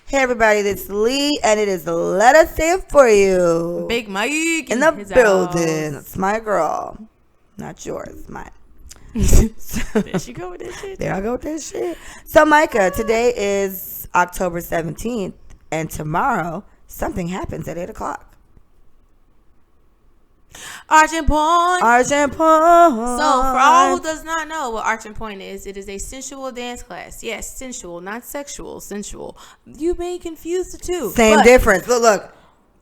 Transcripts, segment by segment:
Hey everybody, this is Lee, and it is Let Us Say It For You. Big Mike in the building. It's my girl, not yours, mine. There she go with this shit. There I go with this shit. So Micah, today is October 17th, and tomorrow something happens at 8 o'clock. Arching Point. Arching Point. So, for all who does not know what Arching Point is, it is a sensual dance class. Yes, sensual, not sexual, sensual. You may confuse the two. Same difference. Look.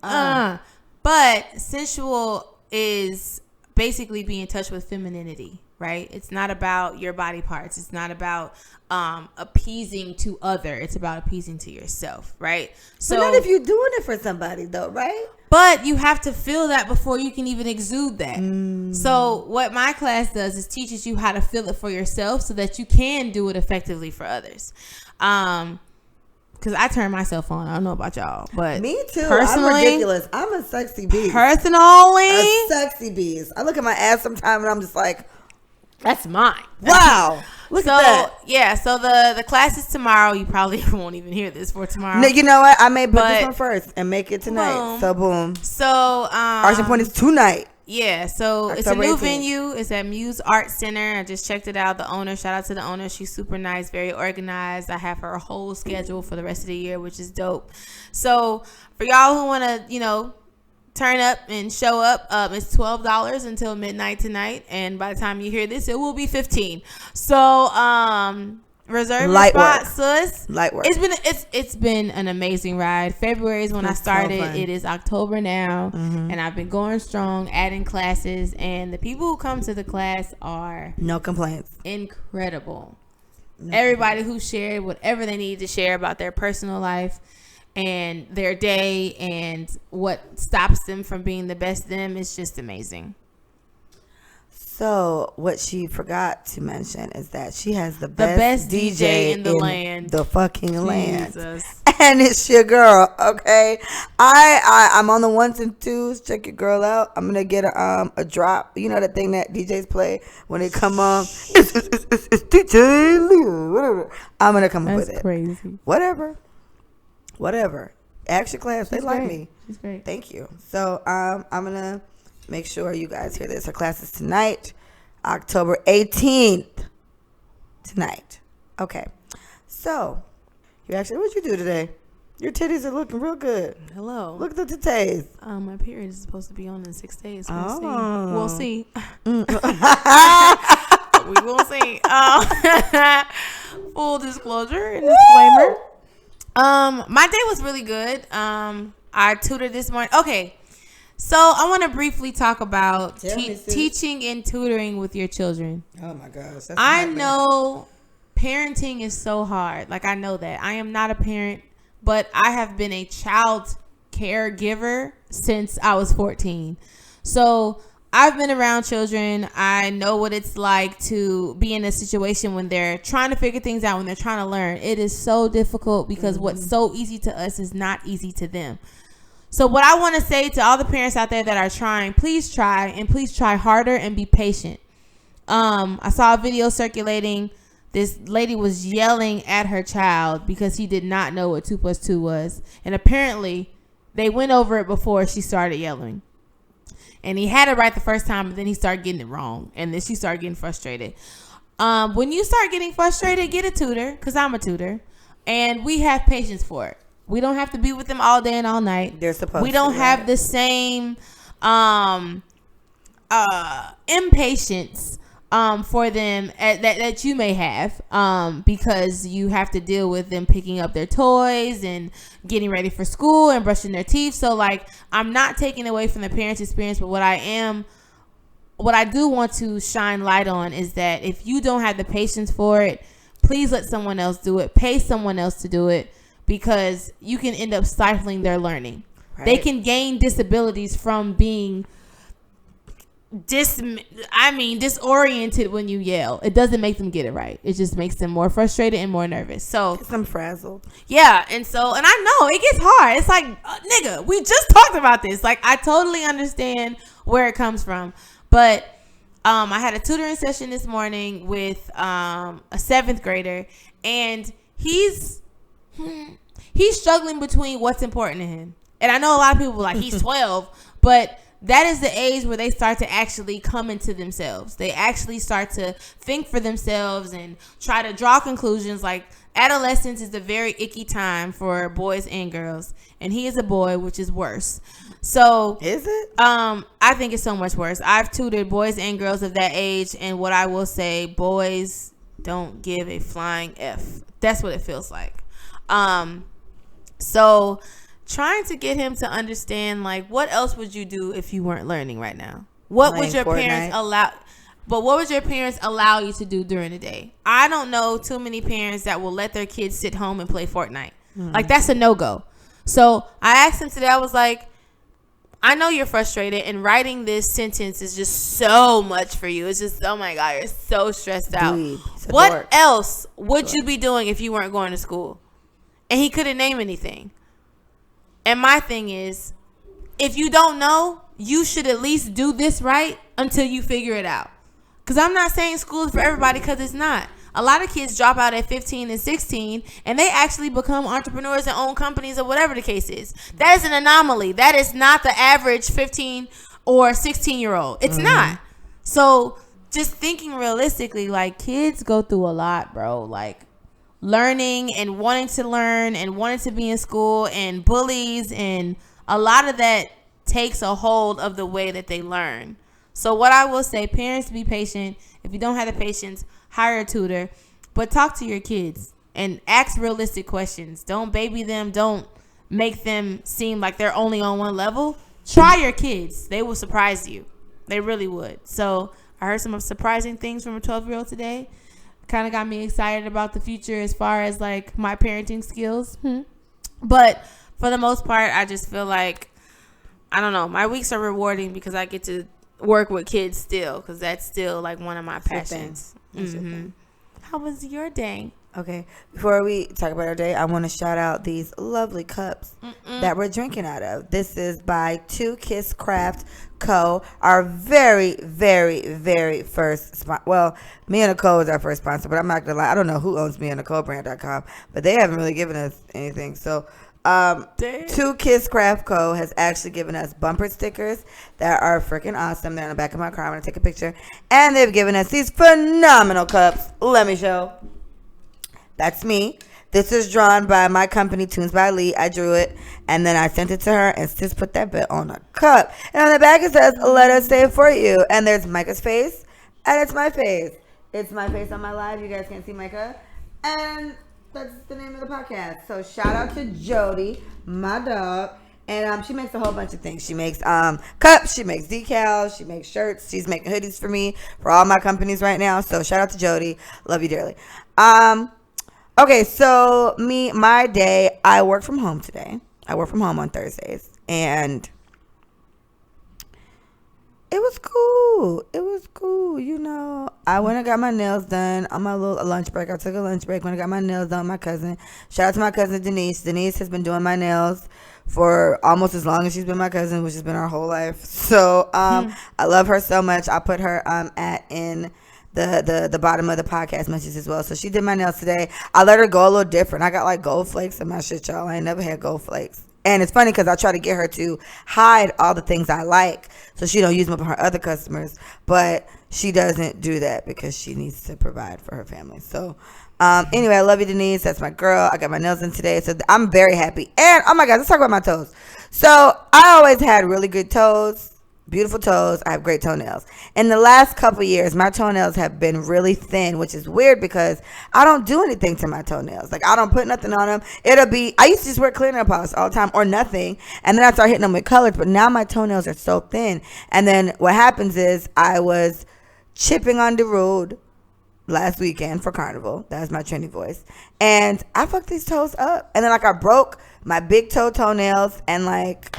But sensual is basically being in touch with femininity, right? It's not about your body parts. It's not about appeasing to other. It's about appeasing to yourself, right? So, but not if you're doing it for somebody, though, right? But you have to feel that before you can even exude that. So what my class does is teaches you how to feel it for yourself so that you can do it effectively for others. Because I turn myself on. I don't know about y'all, but me too. Personally, I'm ridiculous. I'm a sexy beast. Personally, a sexy beast. I look at my ass sometimes and I'm just like, that's mine. Wow. Look at that. Yeah, so the class is tomorrow. You probably won't even hear this for tomorrow. No, you know what? I may put this one first and make it tonight. Boom. So boom. So Arching Point is tonight. Yeah, so October it's a new 18th. Venue. It's at Muse Art Center. I just checked it out. The owner, shout out to the owner. She's super nice, very organized. I have her whole schedule for the rest of the year, which is dope. So for y'all who want to, turn up and show up, it's $12 until midnight tonight, and by the time you hear this, it will be $15. So reserve your spot, sus. Light work. It's been an amazing ride. February is when I started. So it is October now, and I've been going strong, adding classes, and the people who come to the class are no complaints, incredible. Everybody who shared whatever they need to share about their personal life and their day and what stops them from being the best them is just amazing. So what she forgot to mention is that she has the best DJ in the land, the fucking land, and it's your girl. Okay, I'm on the ones and twos. Check your girl out. I'm gonna get a drop. You know that thing that DJs play when they come on. It's DJ Lou. Whatever. I'm gonna come up with it. That's crazy. Whatever. Action class. They like me. She's great. Thank you. So I'm gonna make sure you guys hear this. Her class is tonight, October 18th. Tonight. Okay. So what'd you do today? Your titties are looking real good. Hello. Look at the titties. My period is supposed to be on in 6 days. We'll see. We will see. Full disclosure and disclaimer. My day was really good. I tutored this morning. Okay. So I want to briefly talk about teaching and tutoring with your children. Oh my gosh. I know parenting is so hard. Like, I know that. I am not a parent, but I have been a child caregiver since I was 14. So I've been around children. I know what it's like to be in a situation when they're trying to figure things out, when they're trying to learn. It is so difficult because what's so easy to us is not easy to them. So what I want to say to all the parents out there that are trying, please try, and please try harder and be patient. I saw a video circulating. This lady was yelling at her child because he did not know what 2 + 2 was. And apparently they went over it before she started yelling. And he had it right the first time, but then he started getting it wrong. And then she started getting frustrated. When you start getting frustrated, get a tutor, because I'm a tutor. And we have patience for it. We don't have to be with them all day and all night. They're supposed to. We don't have the same impatience for them that you may have, because you have to deal with them picking up their toys and getting ready for school and brushing their teeth. So like, I'm not taking away from the parents' experience, but what I do want to shine light on is that if you don't have the patience for it, please let someone else do it. Pay someone else to do it, because you can end up stifling their learning. Right. They can gain disabilities from being disoriented when you yell. It doesn't make them get it right. It just makes them more frustrated and more nervous. So gets them frazzled. Yeah, and I know it gets hard. It's like, nigga, we just talked about this. Like, I totally understand where it comes from. But I had a tutoring session this morning with a 7th grader, and he's he's struggling between what's important to him. And I know a lot of people are like, he's 12, but that is the age where they start to actually come into themselves. They actually start to think for themselves and try to draw conclusions. Like, adolescence is a very icky time for boys and girls. And he is a boy, which is worse. So is it? I think it's so much worse. I've tutored boys and girls of that age, and what I will say, boys don't give a flying F. That's what it feels like. So trying to get him to understand, like, what else would you do if you weren't learning right now? What would your parents allow? But what would your parents allow you to do during the day? I don't know too many parents that will let their kids sit home and play Fortnite. Like, that's a no-go. So I asked him today, I was like, I know you're frustrated, and writing this sentence is just so much for you. It's just, oh my God, you're so stressed out. What else would you be doing if you weren't going to school? And he couldn't name anything. And my thing is, if you don't know, you should at least do this right until you figure it out. Because I'm not saying school is for everybody, because it's not. A lot of kids drop out at 15 and 16, and they actually become entrepreneurs and own companies or whatever the case is. That is an anomaly. That is not the average 15 or 16-year-old. It's not. So just thinking realistically, like, kids go through a lot, bro. Like, learning and wanting to learn and wanting to be in school, and bullies, and a lot of that takes a hold of the way that they learn. So what I will say, parents, be patient. If you don't have the patience, hire a tutor, but talk to your kids and ask realistic questions. Don't baby them. Don't make them seem like they're only on one level. Try your kids. They will surprise you. They really would. So I heard some surprising things from a 12-year-old today. Kind of got me excited about the future as far as, like, my parenting skills. But for the most part, I just feel like, I don't know, my weeks are rewarding because I get to work with kids still, because that's still, like, one of my passions. How was your day? Okay, before we talk about our day, I want to shout out these lovely cups that we're drinking out of. This is by Two Kiss Kraft Co, our very, very, very first sponsor. Well, Me and Nicole is our first sponsor, but I'm not gonna lie, I don't know who owns MeandNicoleBrand.com, but they haven't really given us anything. So Two Kiss Kraft Co has actually given us bumper stickers that are freaking awesome. They're on the back of my car. I'm gonna take a picture, and they've given us these phenomenal cups. Let me show. That's me. This is drawn by my company, Tunes by Lee. I drew it, and then I sent it to her, and just put that bit on a cup. And on the back it says, "Let us say it for you." And there's Micah's face, and it's my face. It's my face on my live. You guys can't see Micah, and that's the name of the podcast. So shout out to Jody, my dog. And she makes a whole bunch of things. She makes cups, she makes decals, she makes shirts, she's making hoodies for me, for all my companies right now. So shout out to Jody. Love you dearly. Okay, so my day, I work from home today. I work from home on Thursdays. And it was cool. It was cool. You know, I went and got my nails done on my little lunch break. I took a lunch break when I got my nails done with my cousin. Shout out to my cousin Denise. Denise has been doing my nails for almost as long as she's been my cousin, which has been our whole life. So I love her so much. I put her in the bottom of the podcast messages as well. So she did my nails today. I let her go a little different. I got like gold flakes in my shit, y'all. I ain't never had gold flakes. And it's funny because I try to get her to hide all the things I like so she don't use them up on her other customers. But she doesn't do that because she needs to provide for her family. So anyway, I love you, Denise. That's my girl. I got my nails in today. So I'm very happy. And oh my God, let's talk about my toes. So I always had really good toes. Beautiful toes. I have great toenails. In the last couple years, my toenails have been really thin, which is weird because I don't do anything to my toenails. Like, I don't put nothing on them. I used to just wear clear nail polish all the time or nothing, and then I start hitting them with colors, but now my toenails are so thin. And then what happens is I was chipping on the road last weekend for Carnival. That was my trendy voice. And I fucked these toes up. And then, like, I broke my big toenails, and, like,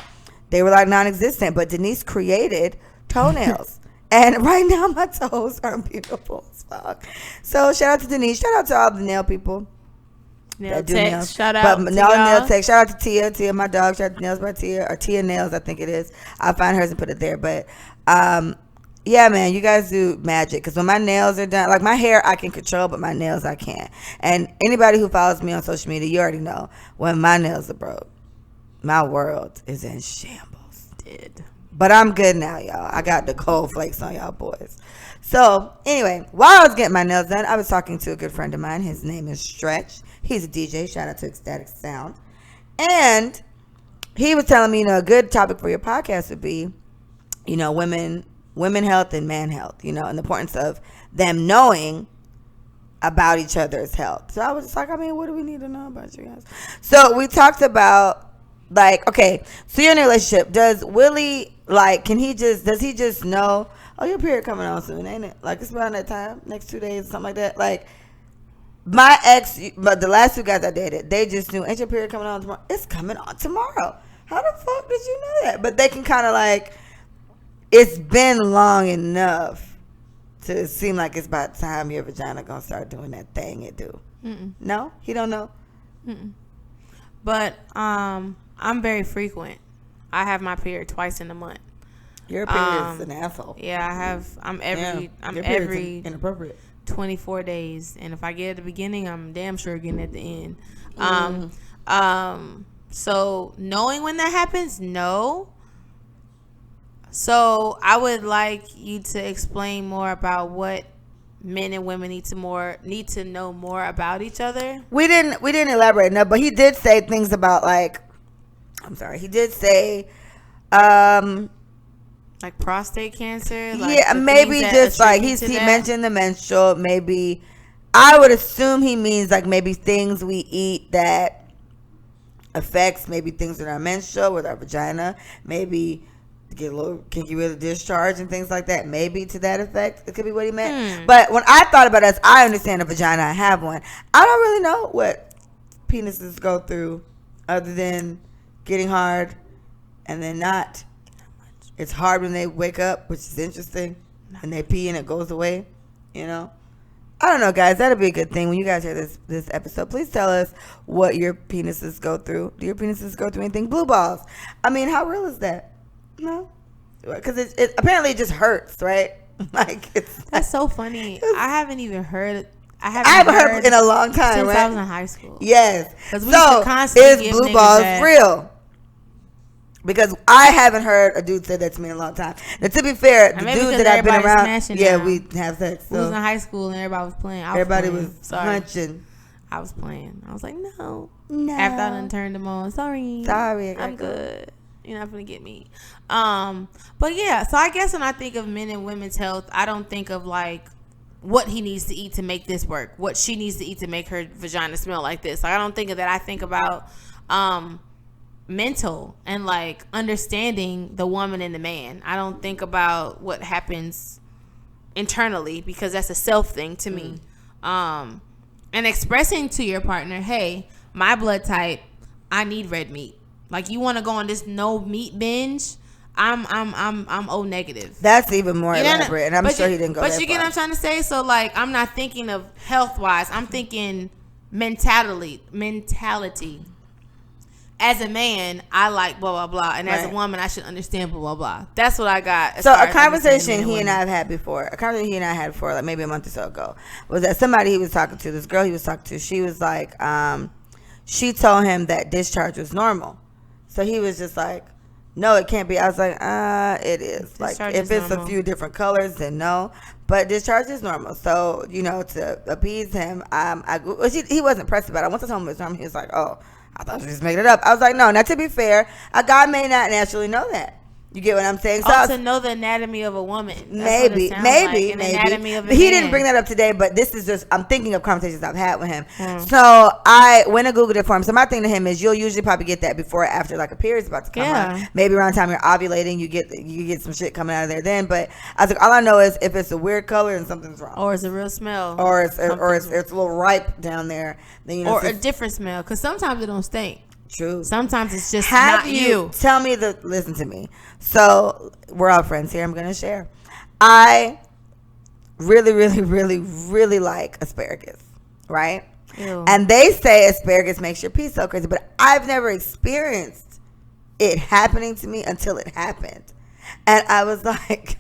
they were like non-existent, but Denise created toenails. And right now my toes are beautiful as fuck. So shout out to Denise. Shout out to all the nail people. Nail tech. Shout out to nail tech. Shout out to Tia. Tia, my dog. Shout out to Nails by Tia. Or Tia Nails, I think it is. I'll find hers and put it there. But Yeah, man, you guys do magic. Because when my nails are done, like my hair I can control, but my nails I can't. And anybody who follows me on social media, you already know, when my nails are broke, my world is in shambles. But I'm good now, y'all. I got the cold flakes on y'all boys. So, anyway, while I was getting my nails done, I was talking to a good friend of mine. His name is Stretch. He's a DJ. Shout out to Ecstatic Sound. And he was telling me, a good topic for your podcast would be, women health and man health, and the importance of them knowing about each other's health. So I was just like, what do we need to know about you guys? So we talked about, okay, so you're in a relationship. Does Willie, does he just know, oh, your period coming on soon, ain't it? It's around that time, next 2 days, something like that. My ex, but the last 2 guys I dated, they just knew, ain't your period coming on tomorrow? It's coming on tomorrow. How the fuck did you know that? But they can kind of it's been long enough to seem like it's about time your vagina gonna start doing that thing it do. Mm-mm. No? He don't know? Mm-mm. But I'm very frequent. I have my period twice in a month. Your period is an asshole. Yeah, I'm every inappropriate 24 days, and if I get at the beginning, I'm damn sure getting at the end. So knowing when that happens, no. So I would like you to explain more about what men and women need to know more about each other. We didn't elaborate enough, but he did say things about he did say prostate cancer. Maybe just he mentioned the menstrual. Maybe I would assume he means maybe things we eat that affects maybe things in our menstrual with our vagina. Maybe get a little kinky with a discharge and things like that. Maybe to that effect. It could be what he meant. But when I thought about it, I understand a vagina. I have one. I don't really know what penises go through other than getting hard and then not. It's hard when they wake up, which is interesting, and they pee and it goes away. I don't know, guys. That'll be a good thing when you guys hear this episode. Please tell us what your penises go through. Do your penises go through anything? Blue balls. How real is that? No, because it apparently it just hurts, right? That's so funny. I haven't even heard. I haven't heard in a long time since right? I was in high school. Yes. Is blue balls real? Because I haven't heard a dude say that to me in a long time. Now, to be fair, the dude that I've been around, we have sex. So. We was in high school and everybody was playing. Everybody was hunching. I was playing. I was like, no. After I done turned them on, sorry, I'm good. You're not gonna get me. But yeah, so I guess when I think of men and women's health, I don't think of what he needs to eat to make this work, what she needs to eat to make her vagina smell like this. I don't think of that. I think about mental and understanding the woman and the man. I don't think about what happens internally because that's a self thing to me. And expressing to your partner, hey, my blood type, I need red meat. You want to go on this no meat binge? I'm O negative. That's even more elaborate, and I'm sure he didn't go. But you get what I'm trying to say. So I'm not thinking of health wise. I'm thinking mentality. As a man, I like blah blah blah, and as a woman, I should understand blah blah blah. That's what I got. So a conversation he and I have had before, maybe a month or so ago, was that somebody he was talking to, this girl he was talking to, she was she told him that discharge was normal. So he was just no, it can't be. I was it is. Discharge if it's normal. A few different colors, then no. But discharge is normal. So, to appease him, he wasn't pressed about it. Once I told him it was normal, he was like, oh, I thought you just made it up. I was like, no. Now, to be fair, a guy may not naturally know that. You get what I'm saying? So to know the anatomy of a woman. Maybe. Anatomy of a he didn't bring that up today, but this is just, I'm thinking of conversations I've had with him. So I went and Googled it for him. So my thing to him is you'll usually probably get that before or after a period's about to come out. Maybe around the time you're ovulating, you get some shit coming out of there then. But I was like, all I know is if it's a weird color and something's wrong. Or it's a real smell. Or it's a little ripe down there. Then, or a different smell. Because sometimes it don't stink. True. Sometimes it's just not you. Tell me listen to me. So we're all friends here. I'm going to share. I really, really, really, really like asparagus, right? Ew. And they say asparagus makes your pee so crazy, but I've never experienced it happening to me until it happened. And I was like,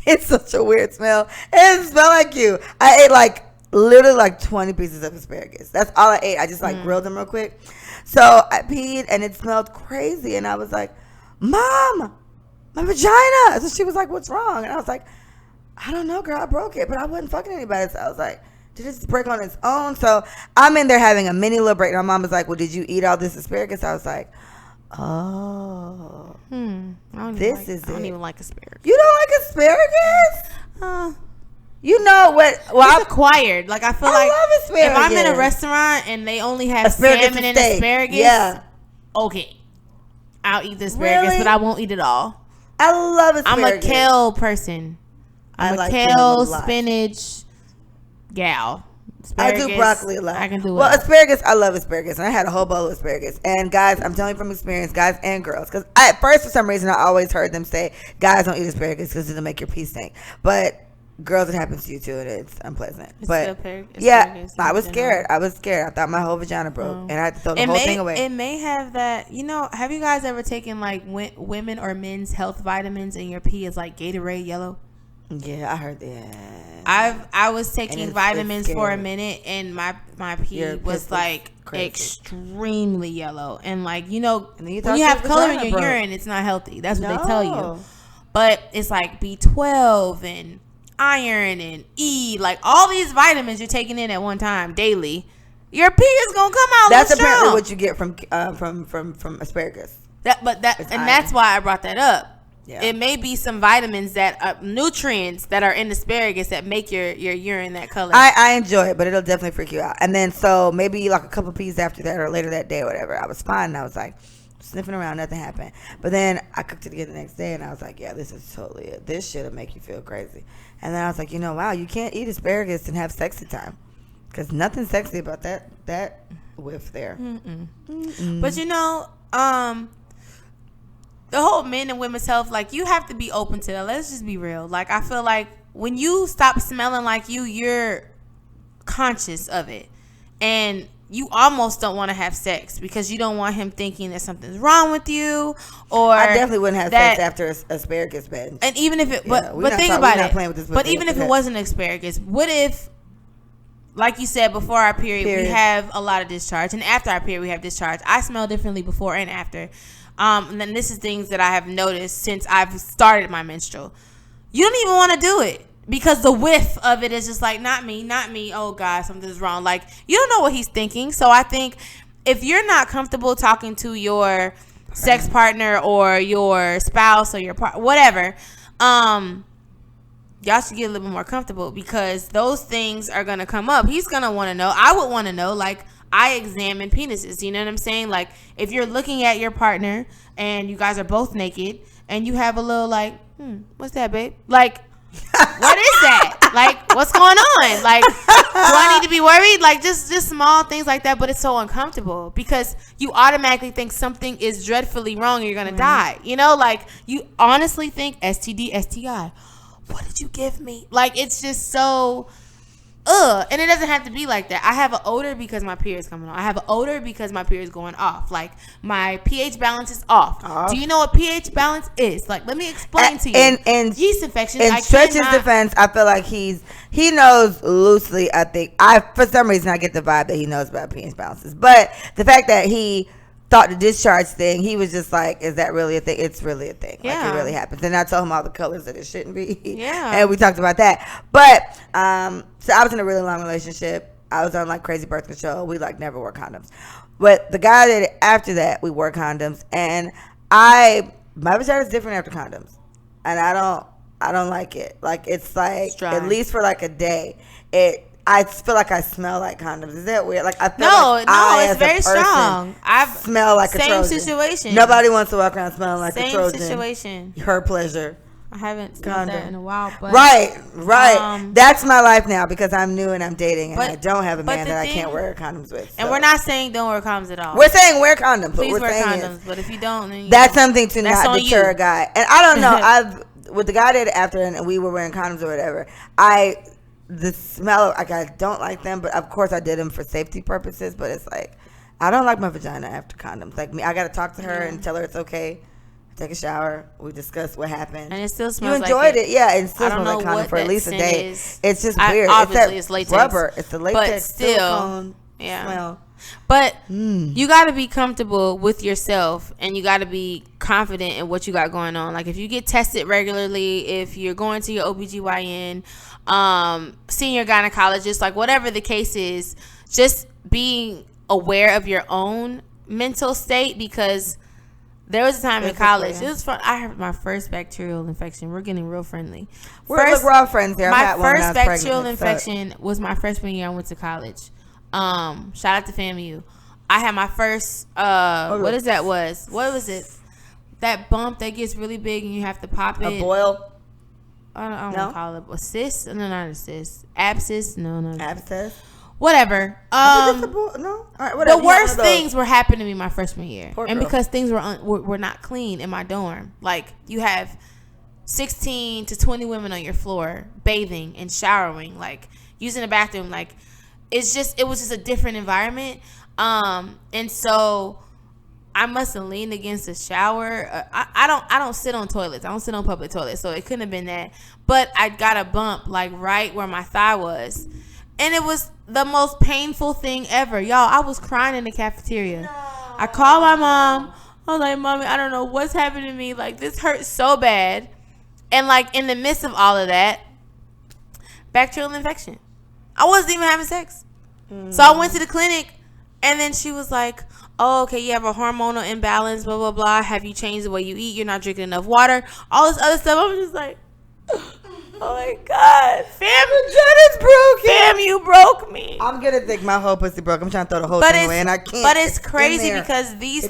It's such a weird smell. It doesn't smell like you. I ate like literally like 20 pieces of asparagus. That's all I ate. I just like grilled them real quick. So I peed and it smelled crazy. And I was like, Mom, my vagina. So she was like, what's wrong? And I was like, I don't know, girl. I broke it, but I wasn't fucking anybody. So I was like, did it just break on its own? So I'm in there having a mini little break. And my mom was like, well, did you eat all this asparagus? I was like, oh, this is it. I don't even like asparagus. You don't like asparagus? You know what? Well, it's acquired. Like I feel like if I'm in a restaurant and they only have asparagus salmon and asparagus, yeah, okay, I'll eat the asparagus, but I won't eat it all. I love asparagus. I'm a kale person. I'm a kale, spinach gal. Asparagus, I do broccoli a lot. I can do it. Well, asparagus, I love asparagus. And I had a whole bowl of asparagus. And guys, I'm telling you from experience, guys and girls. Because at first, for some reason, I always heard them say, guys don't eat asparagus because it'll make your pee stink. But girls, it happens to you too, and it's unpleasant. Yeah, I was scared. I thought my whole vagina broke. And I had to throw the whole thing away. It may have that, have you guys ever taken like women or men's health vitamins and your pee is like Gatorade yellow? Yeah, I heard that. I was taking vitamins for a minute, and my pee was like extremely yellow, and like when you have color in your urine, it's not healthy. That's what they tell you. But it's like B12 and iron and E, like all these vitamins you're taking in at one time daily. Your pee is gonna come out. That's apparently what you get from asparagus. That's why I brought that up. Yeah. It may be some vitamins nutrients that are in asparagus that make your urine that color. I enjoy it, but it'll definitely freak you out. And then so maybe like a couple peas after that or later that day or whatever, I was fine. And I was like sniffing around, nothing happened. But then I cooked it again the next day and I was like, yeah, this is totally it. This shit'll make you feel crazy. And then I was like, wow, you can't eat asparagus and have sexy time. Because nothing's sexy about that whiff there. But the whole men and women's health, like you have to be open to that. Let's just be real. Like I feel like when you stop smelling like you're conscious of it, and you almost don't want to have sex because you don't want him thinking that something's wrong with you. Or I definitely wouldn't have sex after asparagus binge. And even if it, but think about it. But even if it wasn't asparagus, what if, like you said, before our period, we have a lot of discharge, and after our period we have discharge. I smell differently before and after. And then this is things that I have noticed since I've started my menstrual. You don't even want to do it because the whiff of it is just like, not me. Oh God, something's wrong. Like you don't know what he's thinking. So I think if you're not comfortable talking to your sex partner or your spouse or your whatever, y'all should get a little bit more comfortable because those things are going to come up. He's going to want to know. I would want to know, like, I examine penises. You know what I'm saying? Like, if you're looking at your partner and you guys are both naked and you have a little like, what's that, babe? Like, what is that? Like, what's going on? Like, do I need to be worried? Like, just small things like that. But it's so uncomfortable because you automatically think something is dreadfully wrong and you're going to die. Like, you honestly think STD, STI. What did you give me? Like, it's just so... And it doesn't have to be like that. I have an odor because my period's coming on. I have an odor because my period's going off. Like, my pH balance is off. Do you know what pH balance is? Like, let me explain to you. And yeast infections. In Stretch's defense, I feel like he knows loosely. I think for some reason I get the vibe that he knows about pH balances. But the fact that he thought the discharge thing, he was just like, is that really a thing? It's really a thing. Yeah. Like, it really happens. And I told him all the colors that it shouldn't be. Yeah. And we talked about that. But, so I was in a really long relationship. I was on like crazy birth control. We like never wore condoms. But the guy that after that, we wore condoms. And my vagina is different after condoms. And I don't like it. Like, it's like, at least for like a day, I feel like I smell like condoms. Is that weird? Like I feel it's very strong. I smell like a Trojan. Same situation. Nobody wants to walk around smelling like a Trojan. Same situation. Her pleasure. I haven't smelled that in a while. But, right. That's my life now because I'm new and I'm dating and I don't have a man that I can't wear condoms with. So. And we're not saying don't wear condoms at all. We're saying wear condoms. Please wear condoms. But if you don't, then that's something to not deter a guy. And I don't know. With the guy that after and we were wearing condoms or whatever, the smell, like, I don't like them, but of course I did them for safety purposes. But it's like, I don't like my vagina after condoms. Like, I got to talk to her and tell her it's okay take a shower. We discussed what happened. And it still smells like you enjoyed it. Yeah, it still smells like condom for at least a day. It's just weird. Obviously, it's latex. Rubber. It's the latex. But still, silicone smell. But you got to be comfortable with yourself, and you got to be confident in what you got going on. Like, if you get tested regularly, if you're going to your OBGYN, seeing your gynecologist, like whatever the case is, just being aware of your own mental state, because there was a time in college. It was fun. I had my first bacterial infection. We're getting real friendly. We're all friends here. My first bacterial infection was my freshman year. I went to college. Shout out to FAMU. I had my first what was it? That bump that gets really big and you have to pop it. A boil? I don't want to call it a cyst. No, not a cyst. Abscess? No. Abscess? Whatever. No? All right, whatever. The worst things were happening to me my freshman year. Poor and girl. because things were not clean in my dorm. Like, you have 16 to 20 women on your floor bathing and showering, like using the bathroom. Like, it was just a different environment. And so I must have leaned against the shower. I don't sit on toilets. I don't sit on public toilets. So it couldn't have been that. But I got a bump like right where my thigh was. And it was the most painful thing ever. Y'all, I was crying in the cafeteria. No. I called my mom. I was like, Mommy, I don't know what's happened to me. Like, this hurts so bad. And like, in the midst of all of that, bacterial infection. I wasn't even having sex. So I went to the clinic, and then she was like, oh, okay, you have a hormonal imbalance, blah, blah, blah. Have you changed the way you eat? You're not drinking enough water. All this other stuff. I was just like, oh my God. Vagina's broken. Fam, you broke me. I'm going to think my whole pussy broke. I'm trying to throw the whole thing away, and I can't. But it's crazy because these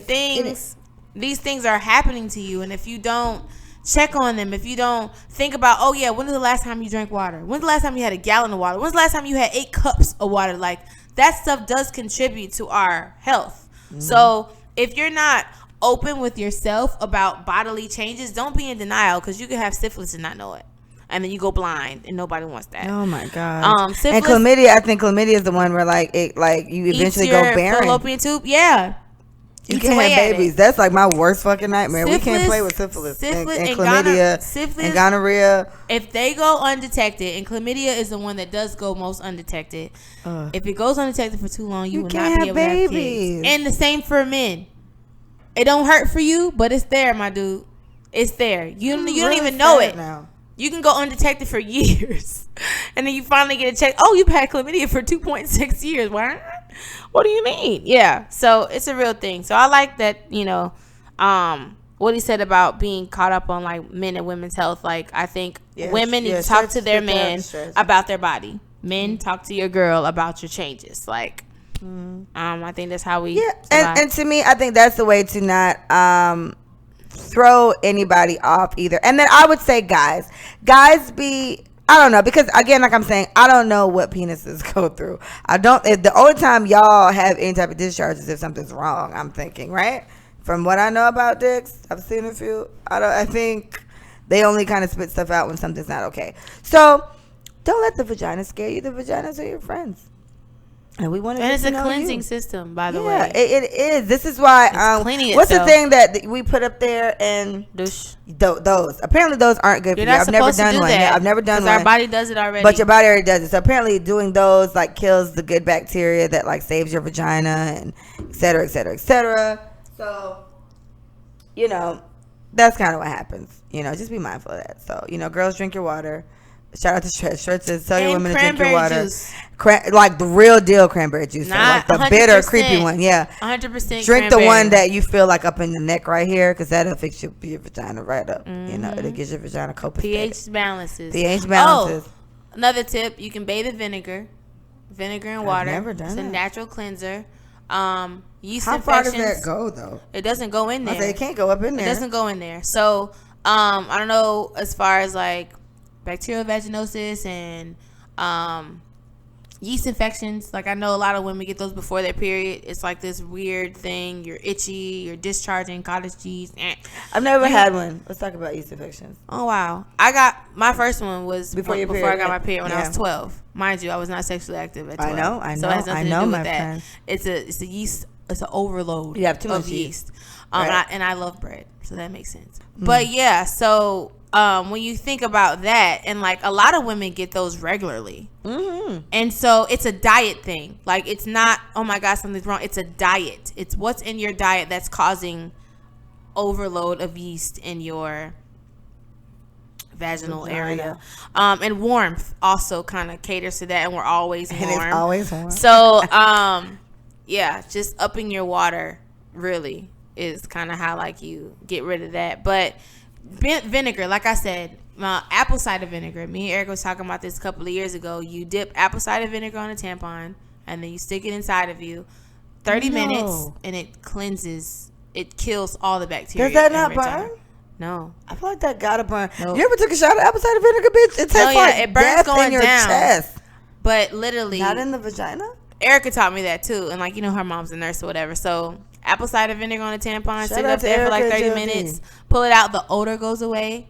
things are happening to you, and if you don't check on them, if you don't think about, oh yeah, when was the last time you drank water? When's the last time you had a gallon of water? When's the last time you had 8 cups of water? Like, that stuff does contribute to our health. So if you're not open with yourself about bodily changes, don't be in denial, because you can have syphilis and not know it, and then you go blind, and nobody wants that. Oh my God. Syphilis, and chlamydia, I think chlamydia is the one where like you eventually go barren. Fallopian tube, yeah. You can't have babies. That's like my worst fucking nightmare. Syphilis, we can't play with syphilis and chlamydia and gonorrhea. If they go undetected, and chlamydia is the one that does go most undetected. If it goes undetected for too long, you will not be able to have kids. And the same for men. It don't hurt for you, but it's there, my dude. It's there. You don't even know it. Now. You can go undetected for years, and then you finally get a check. Oh, you've had chlamydia for 2.6 years. What do you mean? Yeah. So it's a real thing. So I like that, what he said about being caught up on like men and women's health. Like, I think women need to talk to their men about their body. Men, talk to your girl about your changes. Like, I think that's how we. Yeah. And to me, I think that's the way to not throw anybody off either. And then I would say guys be, I don't know, because again, like I'm saying, I don't know what penises go through. If the only time y'all have any type of discharge is if something's wrong, I'm thinking, right? From what I know about dicks, I've seen a few. I think they only kind of spit stuff out when something's not okay. So don't let the vagina scare you. The vaginas are your friends. And we want to. And it's a cleansing system, by the way. Yeah, it is. This is why. What's the thing that we put up there? And those. Apparently, those aren't good for you. I've never done one. Yeah, I've never done one. Our body does it already. But your body already does it. So apparently, doing those like kills the good bacteria that like saves your vagina and et cetera, et cetera, et cetera. So, that's kind of what happens. Just be mindful of that. So, girls, drink your water. Shout out to Stretch. Stretch says, tell your women to drink your water. Juice. Like the real deal cranberry juice. Like the bitter, creepy one. Yeah. 100% Drink the one that you feel like up in the neck right here, because that'll fix your vagina right up. It'll get your vagina copacetic. pH balances. Oh, another tip. You can bathe in vinegar. Vinegar and water. I've never done It's that. a natural cleanser. Yeast How infections. far does that go, though? It doesn't go in there. It can't go up in there. It doesn't go in there. So, I don't know as far as like bacterial vaginosis and yeast infections. Like, I know a lot of women get those before their period. It's like this weird thing. You're itchy. You're discharging cottage cheese. I've never had one. Let's talk about yeast infections. Oh, wow. I got my first one was before I got my period when I was 12. Mind you, I was not sexually active at 12. I know. So it has nothing to do with that. Friend. It's a yeast overload. You have too much of yeast. Right. And I love bread, so that makes sense. But yeah, so when you think about that, and like a lot of women get those regularly, and so it's a diet thing. Like it's not, oh my God, something's wrong. It's a diet. It's what's in your diet that's causing overload of yeast in your vaginal area. And warmth also kind of caters to that, and we're always warm. And it's always warm. So yeah, just upping your water really is kind of how like you get rid of that. But vinegar, like I said, apple cider vinegar. Me and Eric was talking about this a couple of years ago. You dip apple cider vinegar on a tampon, and then you stick it inside of you 30 minutes, and it cleanses. It kills all the bacteria. Does that not burn? No. I feel like that gotta burn. Nope. You ever took a shot of apple cider vinegar, bitch? It tastes like it burns death going in your down. chest. But literally, not in the vagina. Erica taught me that too, and like her mom's a nurse or whatever. So apple cider vinegar on a tampon, sit it up there for like 30 minutes, pull it out, the odor goes away.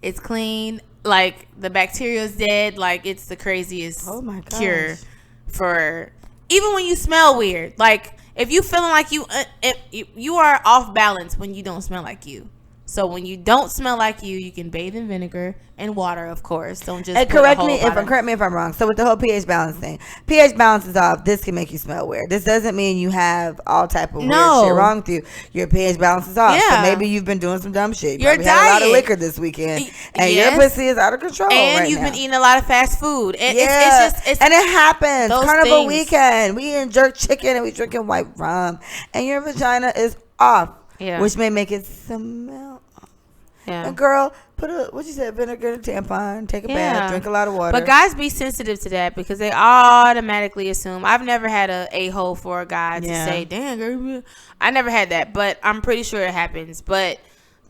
It's clean, like the bacteria is dead. Like it's the craziest cure for even when you smell weird. Like if you feeling like you are off balance when you don't smell like you. So when you don't smell like you can bathe in vinegar and water, of course. Don't just correct me if I'm wrong. So with the whole pH balance thing, pH balance is off. This can make you smell weird. This doesn't mean you have all type of weird shit wrong with you. Your pH balance is off. Yeah. So maybe you've been doing some dumb shit. You probably had a lot of liquor this weekend, and your pussy is out of control. And you've been eating a lot of fast food. And it's and it happens. Carnival weekend, we eating jerk chicken and we drinking white rum, and your vagina is off. Yeah. Which may make it smell. Yeah. And girl, put vinegar in a tampon, take a bath, drink a lot of water. But guys be sensitive to that because they automatically assume. I've never had a hole for a guy to say, damn, girl. I never had that, but I'm pretty sure it happens. But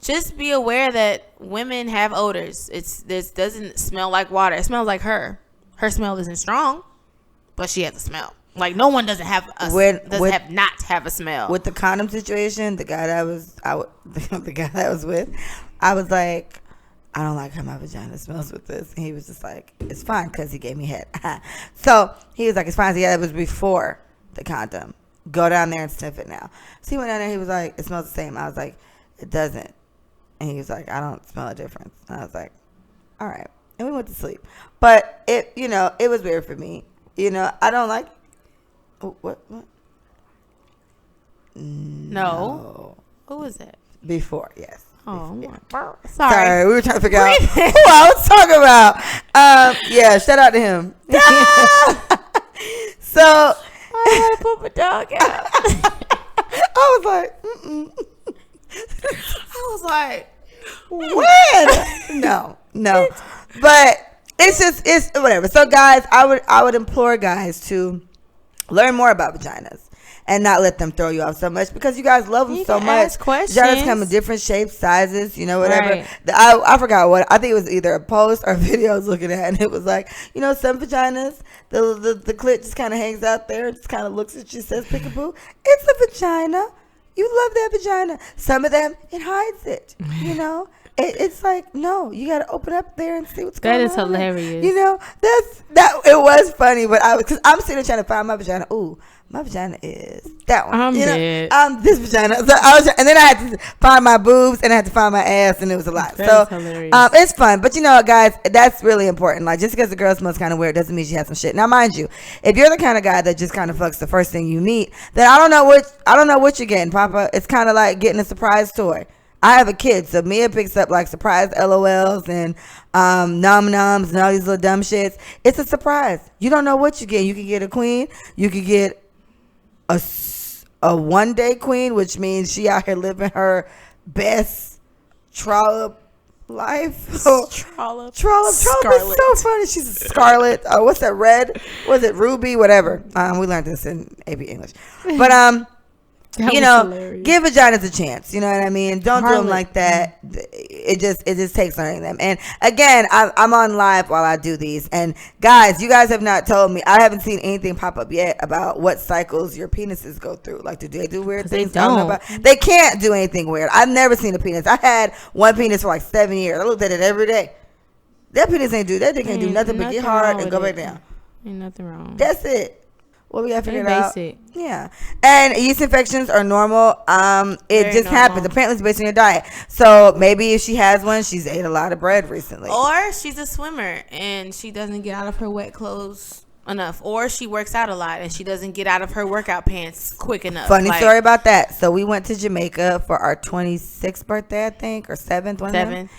just be aware that women have odors. This doesn't smell like water. It smells like her. Her smell isn't strong, but she has a smell. Like no one doesn't have not have a smell. With the condom situation, the guy that I was with, I was like, I don't like how my vagina smells with this. And he was just like, it's fine because he gave me head. So he was like, it's fine. So yeah, it was before the condom. Go down there and sniff it now. So he went down there. He was like, it smells the same. I was like, it doesn't. And he was like, I don't smell a difference. And I was like, all right. And we went to sleep. But it was weird for me. I don't like. Oh, what? No. Who was it? Before, yes. Oh, sorry. We were trying to figure out who I was talking about. Yeah, shout out to him. So I had to put my dog out. I was like, I was like, when? No. But it's whatever. So guys, I would implore guys to learn more about vaginas and not let them throw you off so much because you guys love them so much. Vaginas come in different shapes, sizes, whatever. Right. I forgot what. I think it was either a post or a video I was looking at, and it was like, some vaginas, the clit just kind of hangs out there and just kind of looks at you, says peekaboo. It's a vagina. You love that vagina. Some of them, it hides it, It's like, no, you got to open up there and see what's going on. That is hilarious. It was funny, but because I'm sitting there trying to find my vagina. Ooh, my vagina is that one. I'm dead. This vagina. So and then I had to find my boobs and I had to find my ass, and it was a lot. That's hilarious. It's fun, but guys, that's really important. Like just because the girl smells kind of weird doesn't mean she has some shit. Now, mind you, if you're the kind of guy that just kind of fucks the first thing you meet, then I don't know what you're getting, Papa. It's kind of like getting a surprise toy. I have a kid, so Mia picks up like surprise LOLs and num nums and all these little dumb shits. It's a surprise. You don't know what you get. You can get a queen. You could get a one-day queen, which means she out here living her best trollop life. Trollop. Trollop is so funny. She's a scarlet. What's that? Red? Was it ruby? Whatever. We learned this in AP English, but give vaginas a chance. You know what I mean? Don't do them like that. It just takes learning them. And again, I'm on live while I do these. And guys, you guys have not told me. I haven't seen anything pop up yet about what cycles your penises go through. Like, do they do weird things? They don't. They can't do anything weird. I've never seen a penis. I had one penis for like 7 years. I looked at it every day. That penis ain't do that. They can't do nothing but get hard and go back down. Ain't nothing wrong. That's it. Well, we got to figure it out. Yeah. And yeast infections are normal. It just happens. Apparently, it's based on your diet. So maybe if she has one, she's ate a lot of bread recently. Or she's a swimmer and she doesn't get out of her wet clothes enough. Or she works out a lot and she doesn't get out of her workout pants quick enough. Funny story about that. So we went to Jamaica for our 26th birthday, I think, or 7th. 7th.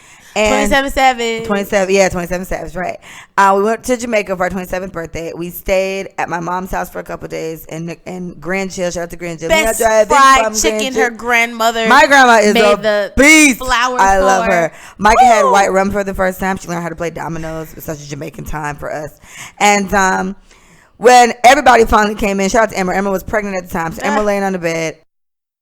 27 Savage, right. We went to Jamaica for our 27th birthday. We stayed at my mom's house for a couple of days in Grand Chill. Shout out to Grand Chill. Best fried chicken her grandmother my grandma is made the beast. Flowers I love for. her. Micah had white rum for the first time. She learned how to play dominoes. It was such a Jamaican time for us. And when everybody finally came in, shout out to Emma. Emma was pregnant at the time, so Emma laying on the bed.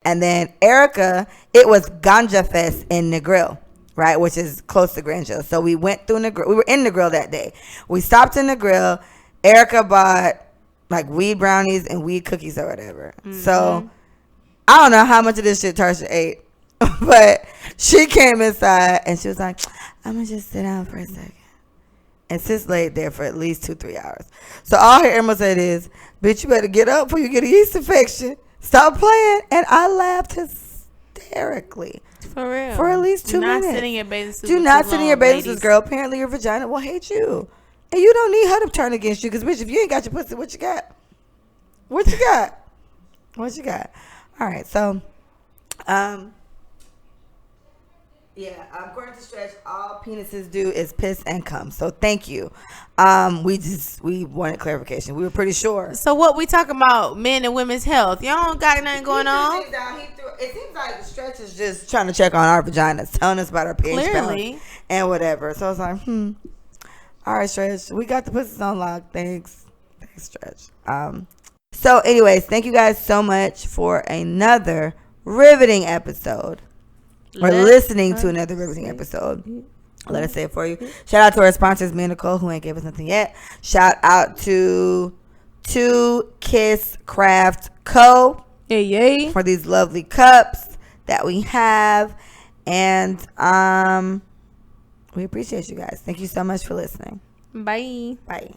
And then Erica, it was Ganja Fest in Negril. Right, which is close to Grand Chill. So we went through Negril. We were in Negril that day. We stopped in Negril. Erica bought like weed brownies and weed cookies or whatever. Mm-hmm. So I don't know how much of this shit Tarsha ate, but she came inside and she was like, "I'm gonna just sit down for a second." And sis laid there for at least 2-3 hours. So all her Emma said is, "Bitch, you better get up before you get a yeast infection. Stop playing." And I laughed hysterically. For real. For at least 2 minutes. Do not sit in your bathing suit. Do not sit in your bathing suit, girl. Apparently your vagina will hate you. And you don't need her to turn against you. Because, bitch, if you ain't got your pussy, what you got? What you got? What you got? All right. So, yeah, according to Stretch, all penises do is piss and cum. So thank you. We wanted clarification. We were pretty sure. So what we talking about? Men and women's health. Y'all don't got nothing going on. It seems like Stretch is just trying to check on our vaginas, telling us about our pH balance and whatever. So I was like, all right, Stretch, we got the pussies on lock. Thanks, Stretch. So, anyways, thank you guys so much for another riveting episode. Or listening to another riveting episode. Let us say it for you. Shout out to our sponsors, me and Nicole, who ain't gave us nothing yet. Shout out to Two Kiss Kraft Co. Yay. For these lovely cups that we have. And we appreciate you guys. Thank you so much for listening. Bye. Bye.